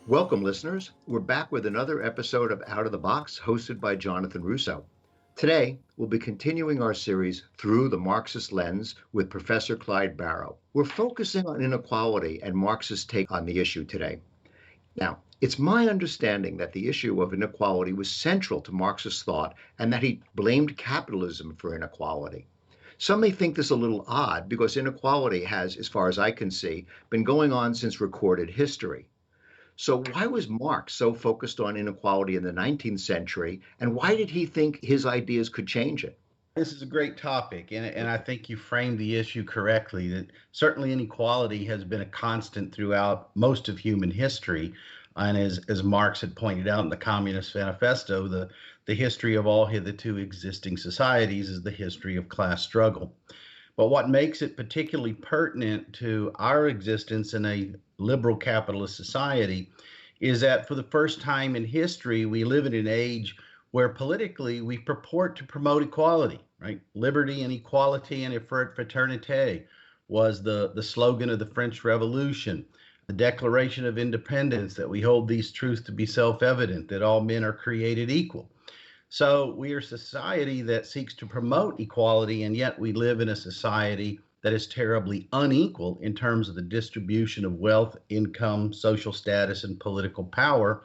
Welcome, listeners. We're back with another episode of Out of the Box, hosted by Jonathan Russo. Today, we'll be continuing our series Through the Marxist Lens with Professor Clyde Barrow. We're focusing on inequality and Marx's take on the issue today. Now, it's my understanding that the issue of inequality was central to Marx's thought and that he blamed capitalism for inequality. Some may think this a little odd because inequality has, as far as I can see, been going on since recorded history. So why was Marx so focused on inequality in the 19th century, and why did he think his ideas could change it? This is a great topic, and I think you framed the issue correctly, that certainly inequality has been a constant throughout most of human history. And as Marx had pointed out in the Communist Manifesto, the history of all hitherto existing societies is the history of class struggle. But what makes it particularly pertinent to our existence in a liberal capitalist society is that for the first time in history, we live in an age where politically we purport to promote equality, right? Liberty and equality and fraternité was the slogan of the French Revolution, the Declaration of Independence, that we hold these truths to be self-evident, that all men are created equal. So we are a society that seeks to promote equality, and yet we live in a society that is terribly unequal in terms of the distribution of wealth, income, social status, and political power.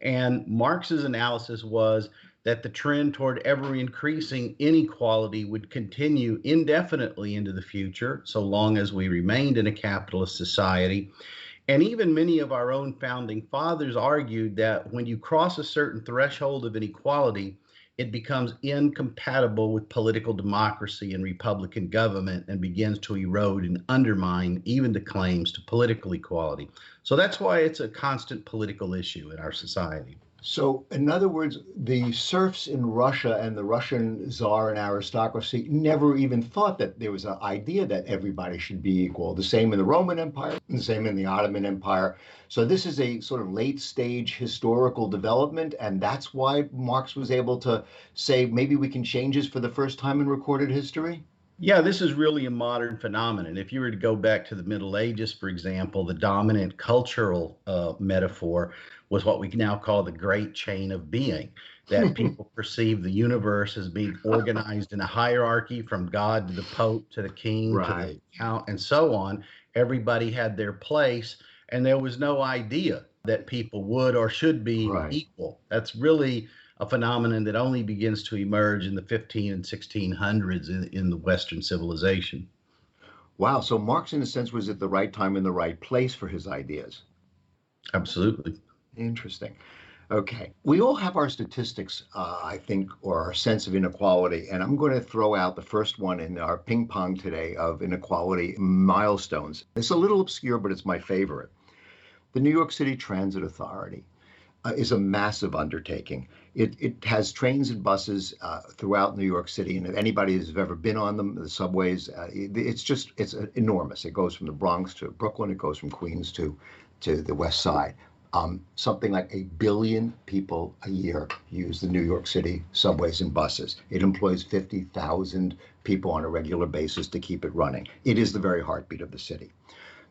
And Marx's analysis was that the trend toward ever increasing inequality would continue indefinitely into the future, so long as we remained in a capitalist society. And even many of our own founding fathers argued that when you cross a certain threshold of inequality, it becomes incompatible with political democracy and republican government and begins to erode and undermine even the claims to political equality. So that's why it's a constant political issue in our society. So, in other words, the serfs in Russia and the Russian czar and aristocracy never even thought that there was an idea that everybody should be equal. The same in the Roman Empire, and the same in the Ottoman Empire. So this is a sort of late stage historical development, and that's why Marx was able to say maybe we can change this for the first time in recorded history? Yeah, this is really a modern phenomenon. If you were to go back to the Middle Ages, for example, the dominant cultural metaphor was what we now call the great chain of being, that people perceive the universe as being organized in a hierarchy from God to the Pope to the King to the Count and so on. Everybody had their place, and there was no idea that people would or should be equal. That's really a phenomenon that only begins to emerge in the 15 and 1600s in the Western civilization. Wow. So Marx, in a sense, was at the right time in the right place for his ideas. Absolutely. Interesting. Okay. We all have our statistics, I think, or our sense of inequality. And I'm going to throw out the first one in our ping pong today of inequality milestones. It's a little obscure, but it's my favorite. The New York City Transit Authority is a massive undertaking. It has trains and buses throughout New York City, and if anybody has ever been on them, the subways, it's enormous. It goes from the Bronx to Brooklyn. It goes from Queens to the West Side. Something like 1 billion people a year use the New York City subways and buses. It employs 50,000 people on a regular basis to keep it running. It is the very heartbeat of the city.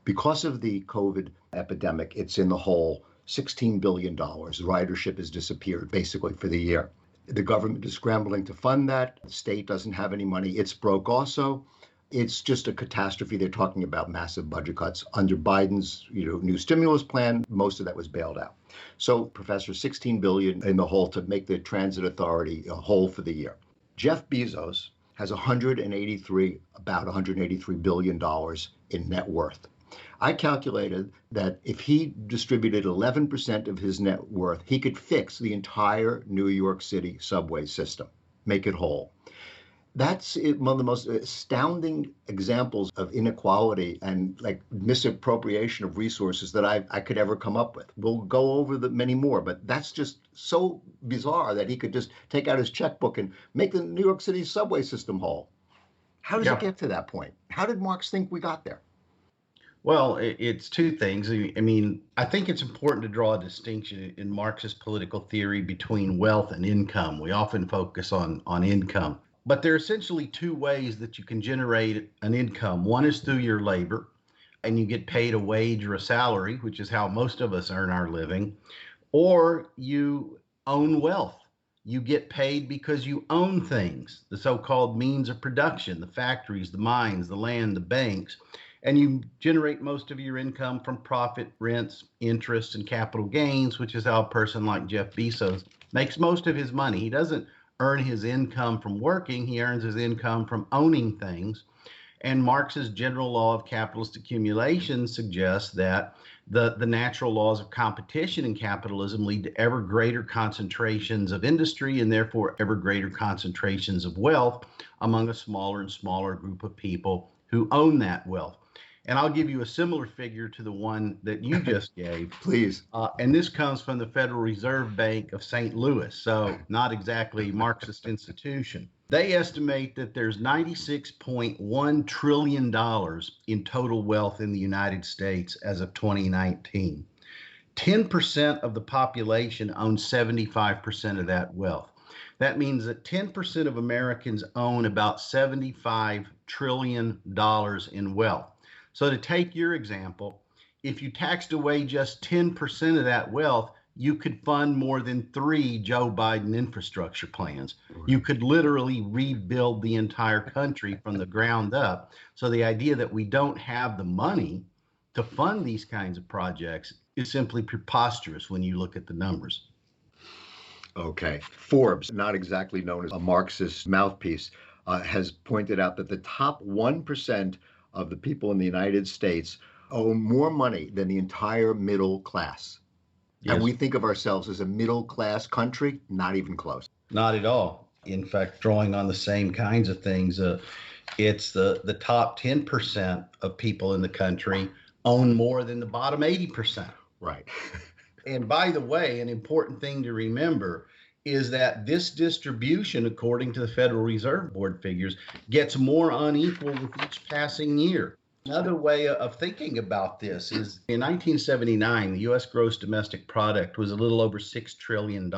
Because of the COVID epidemic, it's in the hole. $16 billion. Ridership has disappeared basically for the year. The government is scrambling to fund that. The state doesn't have any money. It's broke also. It's just a catastrophe. They're talking about massive budget cuts. Under Biden's new stimulus plan, most of that was bailed out. So, Professor, $16 billion in the hole to make the transit authority whole for the year. Jeff Bezos has about $183 billion in net worth. I calculated that if he distributed 11% of his net worth, he could fix the entire New York City subway system, make it whole. That's one of the most astounding examples of inequality and like misappropriation of resources that I could ever come up with. We'll go over many more, but that's just so bizarre that he could just take out his checkbook and make the New York City subway system whole. How does it get to that point? How did Marx think we got there? Well, it's two things. I mean, I think it's important to draw a distinction in Marxist political theory between wealth and income. We often focus on income. But there are essentially two ways that you can generate an income. One is through your labor, and you get paid a wage or a salary, which is how most of us earn our living, or you own wealth. You get paid because you own things, the so-called means of production, the factories, the mines, the land, the banks, and you generate most of your income from profit, rents, interest, and capital gains, which is how a person like Jeff Bezos makes most of his money. He doesn't earn his income from working, he earns his income from owning things. And Marx's general law of capitalist accumulation suggests that the natural laws of competition in capitalism lead to ever greater concentrations of industry and therefore ever greater concentrations of wealth among a smaller and smaller group of people who own that wealth. And I'll give you a similar figure to the one that you just gave. Please. And this comes from the Federal Reserve Bank of St. Louis, so not exactly Marxist institution. They estimate that there's $96.1 trillion in total wealth in the United States as of 2019. 10% of the population owns 75% of that wealth. That means that 10% of Americans own about $75 trillion in wealth. So to take your example, if you taxed away just 10% of that wealth, you could fund more than 3 Joe Biden infrastructure plans. You could literally rebuild the entire country from the ground up. So the idea that we don't have the money to fund these kinds of projects is simply preposterous when you look at the numbers. Okay. Forbes, not exactly known as a Marxist mouthpiece, has pointed out that the top 1% of the people in the United States own more money than the entire middle class. Yes. And we think of ourselves as a middle class country, not even close. Not at all. In fact, drawing on the same kinds of things, it's the top 10% of people in the country own more than the bottom 80%. Right. And by the way, an important thing to remember is that this distribution, according to the Federal Reserve Board figures, gets more unequal with each passing year. Another way of thinking about this is in 1979, the U.S. gross domestic product was a little over $6 trillion.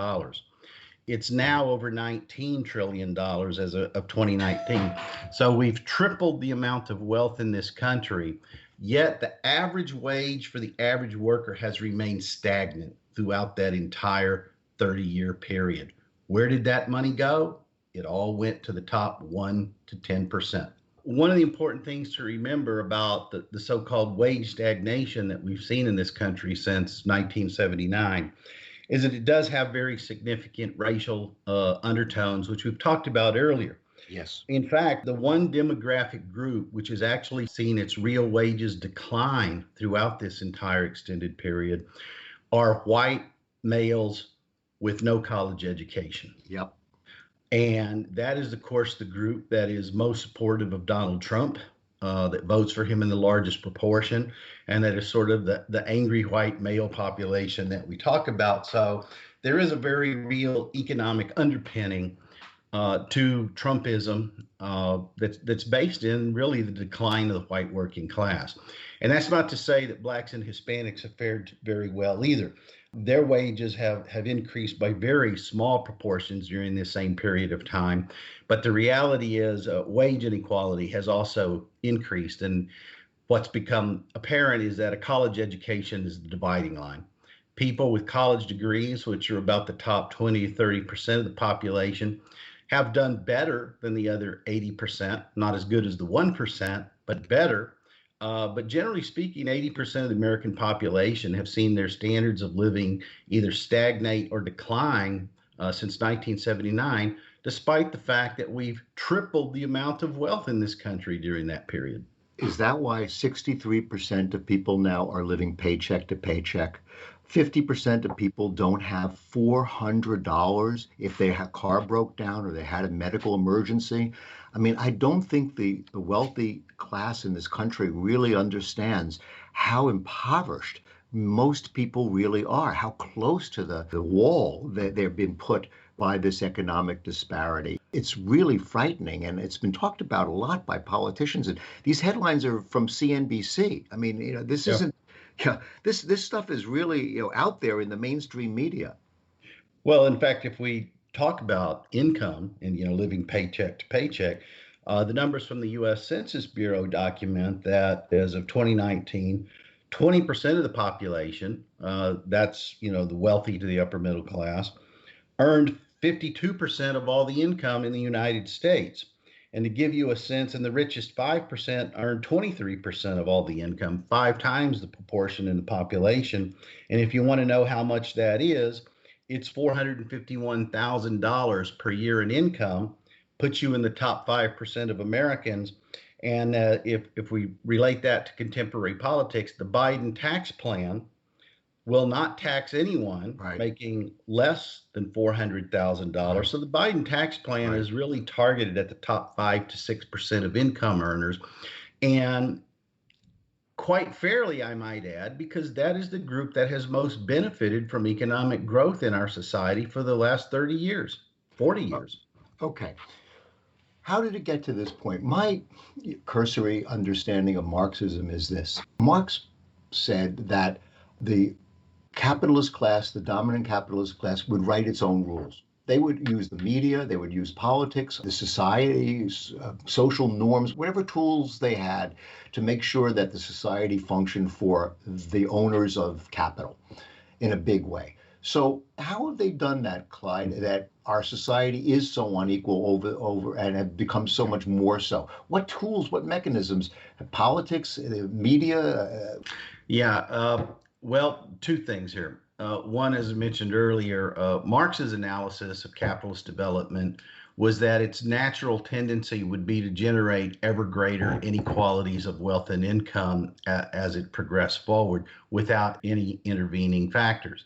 It's now over $19 trillion as of 2019. So we've tripled the amount of wealth in this country, yet the average wage for the average worker has remained stagnant throughout that entire 30-year period. Where did that money go? It all went to the top 1 to 10%. One of the important things to remember about the so-called wage stagnation that we've seen in this country since 1979 is that it does have very significant racial undertones, which we've talked about earlier. Yes. In fact, the one demographic group which has actually seen its real wages decline throughout this entire extended period are white males with no college education. Yep. And that is, of course, the group that is most supportive of Donald Trump, that votes for him in the largest proportion, and that is sort of the angry white male population that we talk about. So there is a very real economic underpinning to Trumpism that's based in really the decline of the white working class. And that's not to say that blacks and Hispanics have fared very well either. Their wages have increased by very small proportions during this same period of time. But the reality is wage inequality has also increased. And what's become apparent is that a college education is the dividing line. People with college degrees, which are about the top 20 to 30% of the population, have done better than the other 80%, not as good as the 1%, but better. But generally speaking, 80% of the American population have seen their standards of living either stagnate or decline since 1979, despite the fact that we've tripled the amount of wealth in this country during that period. Is that why 63% of people now are living paycheck to paycheck? 50% of people don't have $400 if their car broke down or they had a medical emergency. I mean, I don't think the wealthy class in this country really understands how impoverished most people really are, how close to the wall that they've been put by this economic disparity. It's really frightening, and it's been talked about a lot by politicians. And these headlines are from CNBC. I mean, this isn't. Yeah, this stuff is really out there in the mainstream media. Well, in fact, if we talk about income and living paycheck to paycheck, the numbers from the U.S. Census Bureau document that as of 2019, 20% of the population, that's the wealthy to the upper middle class, earned 52% of all the income in the United States. And to give you a sense, and the richest 5% earned 23% of all the income, 5 times the proportion in the population. And if you want to know how much that is, it's $451,000 per year in income, puts you in the top 5% of Americans. And if we relate that to contemporary politics, the Biden tax plan will not tax anyone Right. making less than $400,000. Right. So the Biden tax plan is really targeted at the top 5 to 6% of income earners. And quite fairly, I might add, because that is the group that has most benefited from economic growth in our society for the last 30 years, 40 years. Okay. How did it get to this point? My cursory understanding of Marxism is this. Marx said that the capitalist class, the dominant capitalist class, would write its own rules. They would use the media, they would use politics, the society's social norms, whatever tools they had to make sure that the society functioned for the owners of capital in a big way. So how have they done that, Clyde, that our society is so unequal over and have become so much more so? What tools, what mechanisms, politics, media? Well, two things here. One, as I mentioned earlier, Marx's analysis of capitalist development was that its natural tendency would be to generate ever greater inequalities of wealth and income as it progressed forward without any intervening factors.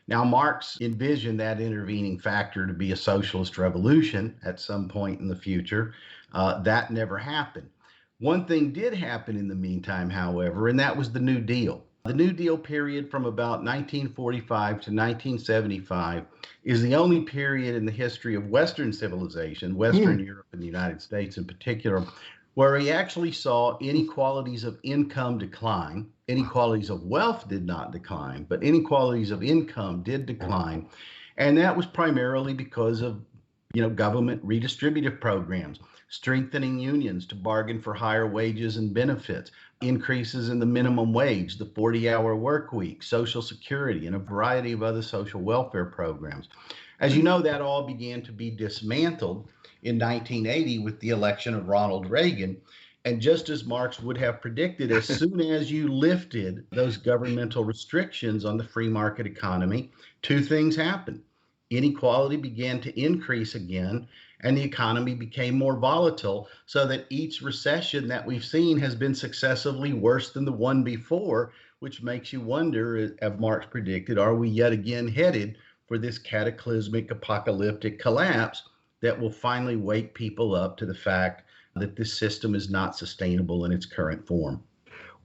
Now, Marx envisioned that intervening factor to be a socialist revolution at some point in the future. That never happened. One thing did happen in the meantime, however, and that was the New Deal. The New Deal period from about 1945 to 1975 is the only period in the history of Western civilization, Western Europe and the United States in particular, where we actually saw inequalities of income decline. Inequalities of wealth did not decline, but inequalities of income did decline. And that was primarily because of government redistributive programs, strengthening unions to bargain for higher wages and benefits, increases in the minimum wage, the 40-hour work week, Social Security, and a variety of other social welfare programs. As you know, that all began to be dismantled in 1980 with the election of Ronald Reagan. And just as Marx would have predicted, as soon as you lifted those governmental restrictions on the free market economy, two things happened. Inequality began to increase again, and the economy became more volatile, so that each recession that we've seen has been successively worse than the one before, which makes you wonder, as Marx predicted, are we yet again headed for this cataclysmic apocalyptic collapse that will finally wake people up to the fact that this system is not sustainable in its current form?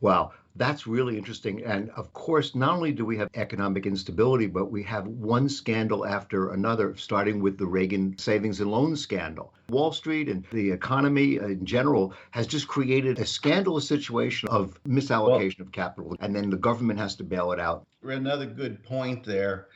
Wow, that's really interesting. And of course, not only do we have economic instability, but we have one scandal after another, starting with the Reagan savings and loan scandal. Wall Street and the economy in general has just created a scandalous situation of misallocation of capital, and then the government has to bail it out. Another good point there.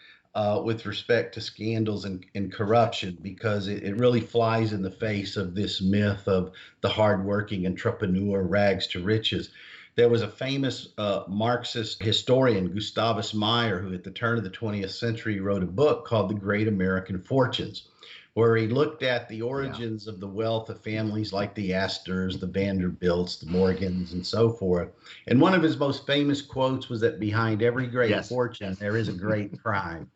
With respect to scandals and corruption, because it really flies in the face of this myth of the hardworking entrepreneur rags to riches. There was a famous Marxist historian, Gustavus Meyer, who at the turn of the 20th century wrote a book called The Great American Fortunes, where he looked at the origins of the wealth of families like the Astors, the Vanderbilts, the Morgans, and so forth. And one of his most famous quotes was that behind every great fortune, there is a great crime.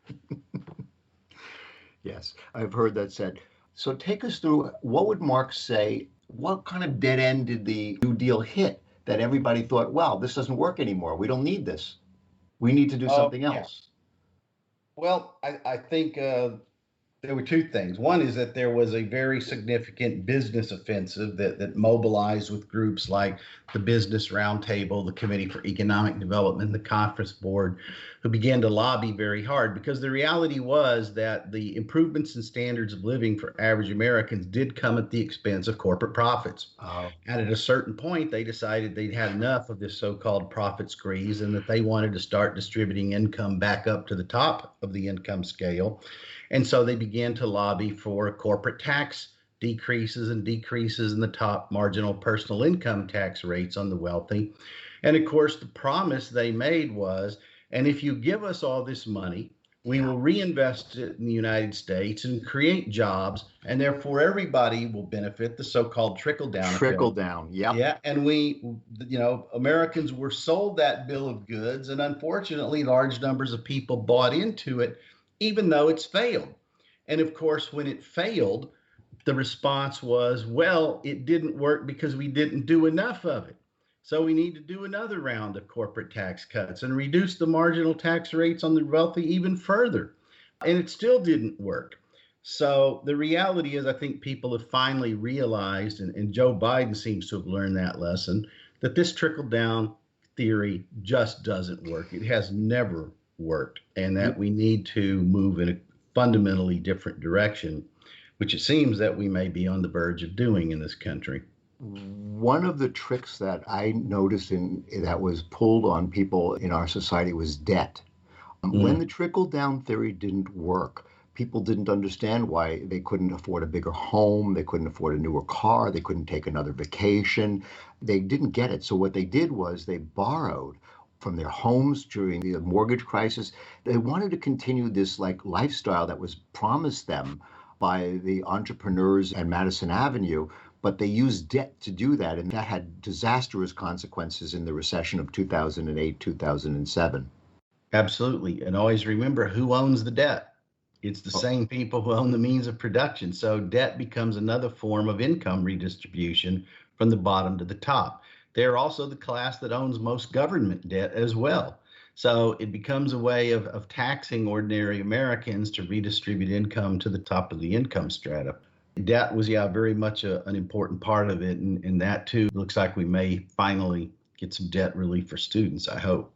Yes, I've heard that said. So take us through, what would Marx say, what kind of dead end did the New Deal hit that everybody thought, wow, this doesn't work anymore. We don't need this. We need to do something else. Well, I think there were two things. One is that there was a very significant business offensive that mobilized with groups like the Business Roundtable, the Committee for Economic Development, the Conference Board, who began to lobby very hard, because the reality was that the improvements in standards of living for average Americans did come at the expense of corporate profits. And at a certain point, they decided they'd had enough of this so-called profit squeeze, and that they wanted to start distributing income back up to the top of the income scale. And so they began to lobby for corporate tax decreases and decreases in the top marginal personal income tax rates on the wealthy. And of course, the promise they made was, and if you give us all this money, we will reinvest it in the United States and create jobs, and therefore everybody will benefit, the so-called trickle-down Trickle effect. down. Yep. Yeah, and Americans were sold that bill of goods, and unfortunately, large numbers of people bought into it, even though it's failed. And of course, when it failed, the response was, well, it didn't work because we didn't do enough of it. So we need to do another round of corporate tax cuts and reduce the marginal tax rates on the wealthy even further. And it still didn't work. So the reality is, I think people have finally realized, and Joe Biden seems to have learned that lesson, that this trickle down theory just doesn't work. It has never worked, and that we need to move in a fundamentally different direction, which it seems that we may be on the verge of doing in this country. One of the tricks that I noticed that was pulled on people in our society was debt. When the trickle down theory didn't work, people didn't understand why they couldn't afford a bigger home, they couldn't afford a newer car, they couldn't take another vacation. They didn't get it. So what they did was they borrowed from their homes during the mortgage crisis. They wanted to continue this lifestyle that was promised them by the entrepreneurs at Madison Avenue, but they used debt to do that, and that had disastrous consequences in the recession of 2008, 2007. Absolutely. And always remember who owns the debt. It's the same people who own the means of production. So debt becomes another form of income redistribution from the bottom to the top. They're also the class that owns most government debt as well. So it becomes a way of taxing ordinary Americans to redistribute income to the top of the income strata. Debt was, very much an important part of it. And that, too, looks like we may finally get some debt relief for students, I hope.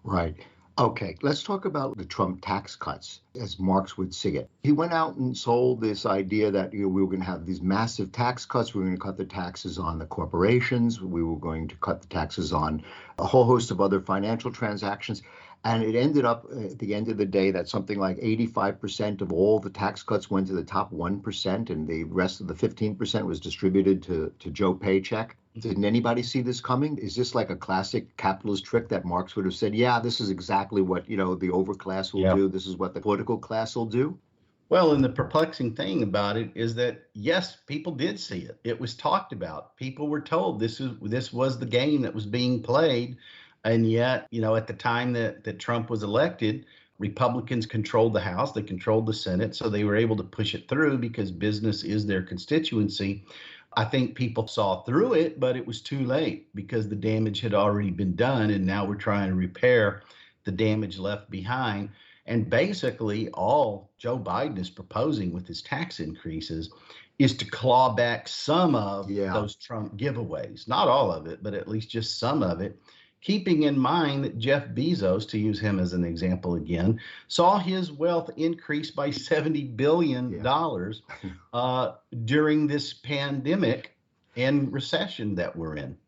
Right. Okay, let's talk about the Trump tax cuts, as Marx would see it. He went out and sold this idea that we were going to have these massive tax cuts. We were going to cut the taxes on the corporations. We were going to cut the taxes on a whole host of other financial transactions. And it ended up at the end of the day that something like 85% of all the tax cuts went to the top 1%, and the rest of the 15% was distributed to Joe Paycheck. Didn't anybody see this coming? Is this like a classic capitalist trick that Marx would have said, yeah, this is exactly what, the overclass will do. This is what the political class will do? Well, and the perplexing thing about it is that, yes, people did see it. It was talked about. People were told this was the game that was being played. And yet, at the time that Trump was elected, Republicans controlled the House, they controlled the Senate, so they were able to push it through because business is their constituency. I think people saw through it, but it was too late because the damage had already been done, and now we're trying to repair the damage left behind. And basically, all Joe Biden is proposing with his tax increases is to claw back some of those Trump giveaways. Not all of it, but at least just some of it. Keeping in mind that Jeff Bezos, to use him as an example again, saw his wealth increase by $70 billion during this pandemic and recession that we're in.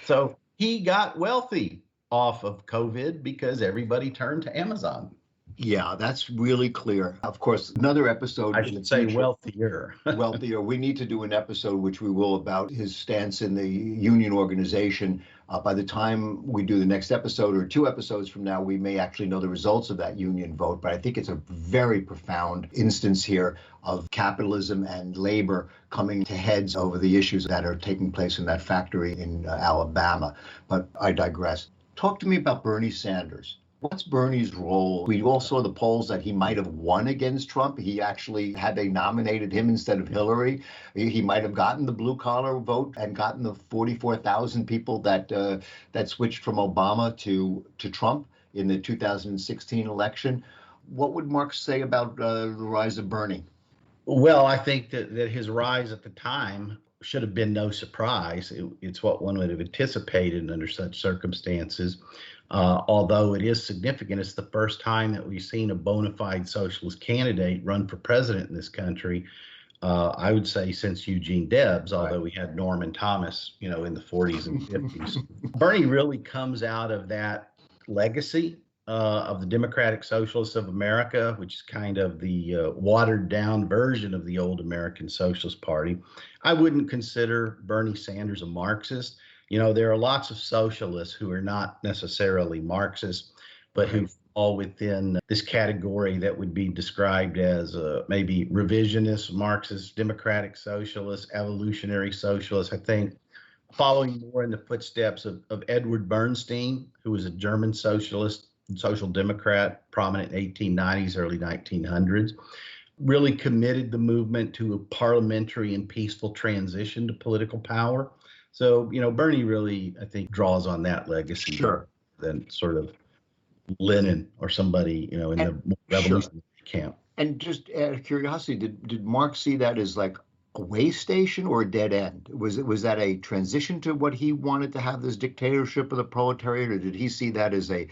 So he got wealthy off of COVID because everybody turned to Amazon. Yeah, that's really clear. Of course, another episode. I should say wealthier. Wealthier. We need to do an episode, which we will, about his stance in the union organization. By the time we do the next episode or 2 episodes from now, we may actually know the results of that union vote. But I think it's a very profound instance here of capitalism and labor coming to heads over the issues that are taking place in that factory in Alabama. But I digress. Talk to me about Bernie Sanders. What's Bernie's role? We all saw the polls that he might have won against Trump. He actually, had they nominated him instead of Hillary, he might have gotten the blue collar vote and gotten the 44,000 people that switched from Obama to Trump in the 2016 election. What would Marx say about the rise of Bernie? Well, I think that his rise at the time should have been no surprise. It's what one would have anticipated under such circumstances. Although it is significant, it's the first time that we've seen a bona fide socialist candidate run for president in this country. I would say since Eugene Debs, although we had Norman Thomas, in the 40s and 50s. Bernie really comes out of that legacy of the Democratic Socialists of America, which is kind of the watered down version of the old American Socialist Party. I wouldn't consider Bernie Sanders a Marxist. There are lots of socialists who are not necessarily Marxist, but who fall within this category that would be described as maybe revisionist Marxist, democratic socialist, evolutionary socialist. I think following more in the footsteps of Edward Bernstein, who was a German socialist, social democrat, prominent in 1890s, early 1900s, really committed the movement to a parliamentary and peaceful transition to political power. So, Bernie really, I think, draws on that legacy Sure. than sort of Lenin or somebody, in the revolutionary camp. And just out of curiosity, did Marx see that as like a way station or a dead end? Was that a transition to what he wanted to have, this dictatorship of the proletariat, or did he see that as a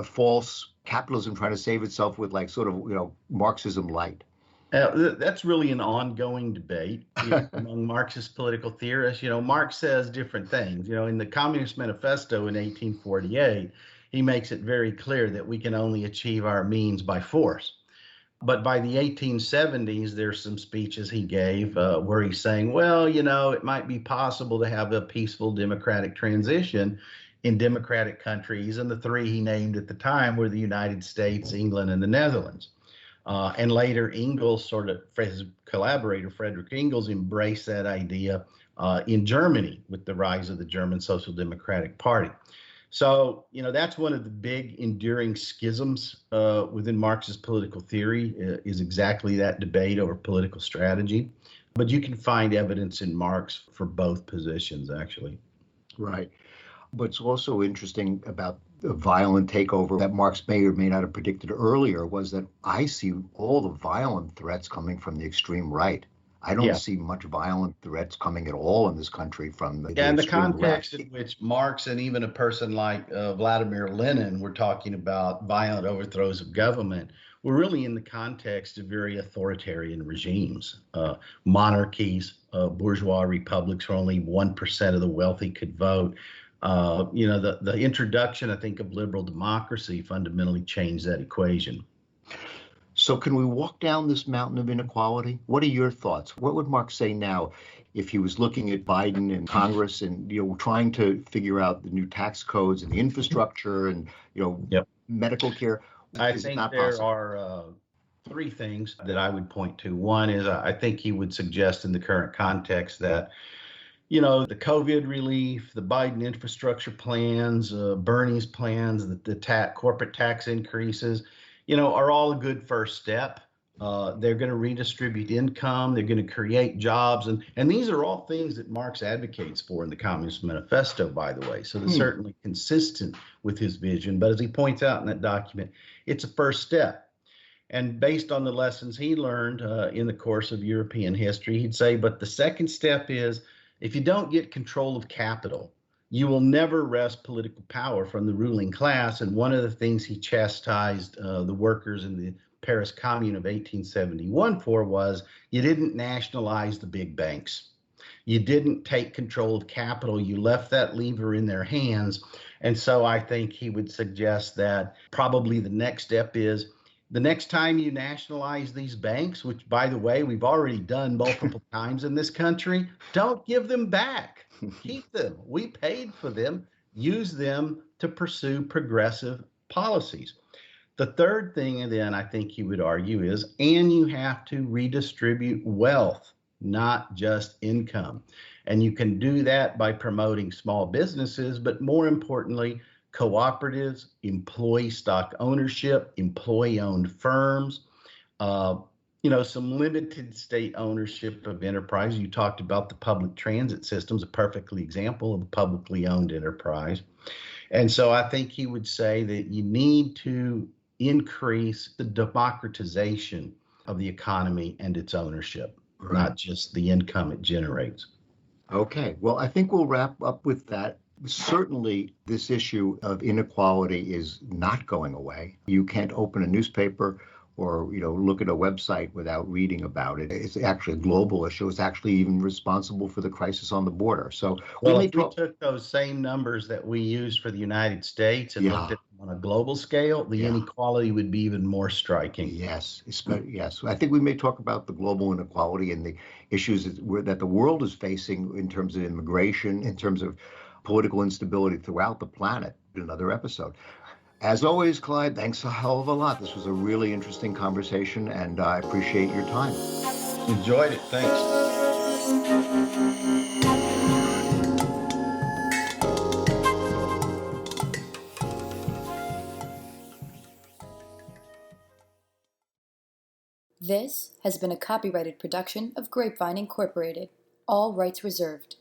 false capitalism trying to save itself with like sort of Marxism light? That's really an ongoing debate among Marxist political theorists. Marx says different things. In the Communist Manifesto in 1848, he makes it very clear that we can only achieve our means by force. But by the 1870s, there's some speeches he gave where he's saying, well, it might be possible to have a peaceful democratic transition in democratic countries. And the three he named at the time were the United States, England, and the Netherlands. And later, Engels, sort of his collaborator, Frederick Engels, embraced that idea in Germany with the rise of the German Social Democratic Party. So, that's one of the big enduring schisms within Marxist political theory is exactly that debate over political strategy. But you can find evidence in Marx for both positions, actually. Right. What's also interesting about the violent takeover that Marx may or may not have predicted earlier was that I see all the violent threats coming from the extreme right. I don't see much violent threats coming at all in this country from the and the extreme context left. in which Marx and even a person like Vladimir Lenin were talking about violent overthrows of government, we're really in the context of very authoritarian regimes, monarchies, bourgeois republics where only 1% of the wealthy could vote. The introduction, I think, of liberal democracy fundamentally changed that equation. So can we walk down this mountain of inequality? What are your thoughts? What would Marx say now if he was looking at Biden and Congress and trying to figure out the new tax codes and the infrastructure and medical care? I think there are three things that I would point to. One is I think he would suggest in the current context that the COVID relief, the Biden infrastructure plans, Bernie's plans, the corporate tax increases, are all a good first step. They're going to redistribute income. They're going to create jobs. And these are all things that Marx advocates for in the Communist Manifesto, by the way. So they're certainly consistent with his vision. But as he points out in that document, it's a first step. And based on the lessons he learned in the course of European history, he'd say, but the second step is if you don't get control of capital, you will never wrest political power from the ruling class. And one of the things he chastised the workers in the Paris Commune of 1871 for was you didn't nationalize the big banks. You didn't take control of capital. You left that lever in their hands. And so I think he would suggest that probably the next step is the next time you nationalize these banks, which, by the way, we've already done multiple times in this country, don't give them back. Keep them. We paid for them. Use them to pursue progressive policies. The third thing, and then I think he would argue is, and you have to redistribute wealth, not just income. And you can do that by promoting small businesses, but more importantly, cooperatives, employee stock ownership, employee-owned firms, some limited state ownership of enterprise. You talked about the public transit systems, a perfect example of a publicly owned enterprise. And so I think he would say that you need to increase the democratization of the economy and its ownership, not just the income it generates. Okay, well, I think we'll wrap up with that. Certainly, this issue of inequality is not going away. You can't open a newspaper or look at a website without reading about it. It's actually a global issue. It's actually even responsible for the crisis on the border. So we Well, may if we talk. took those same numbers that we used for the United States and looked Yeah, at them on a global scale, the yeah. inequality would be even more striking. Yes, yes. I think we may talk about the global inequality and the issues that the world is facing in terms of immigration, in terms of political instability throughout the planet in another episode. As always, Clyde, thanks a hell of a lot. This was a really interesting conversation, and I appreciate your time. Enjoyed it. Thanks. This has been a copyrighted production of Grapevine Incorporated. All rights reserved.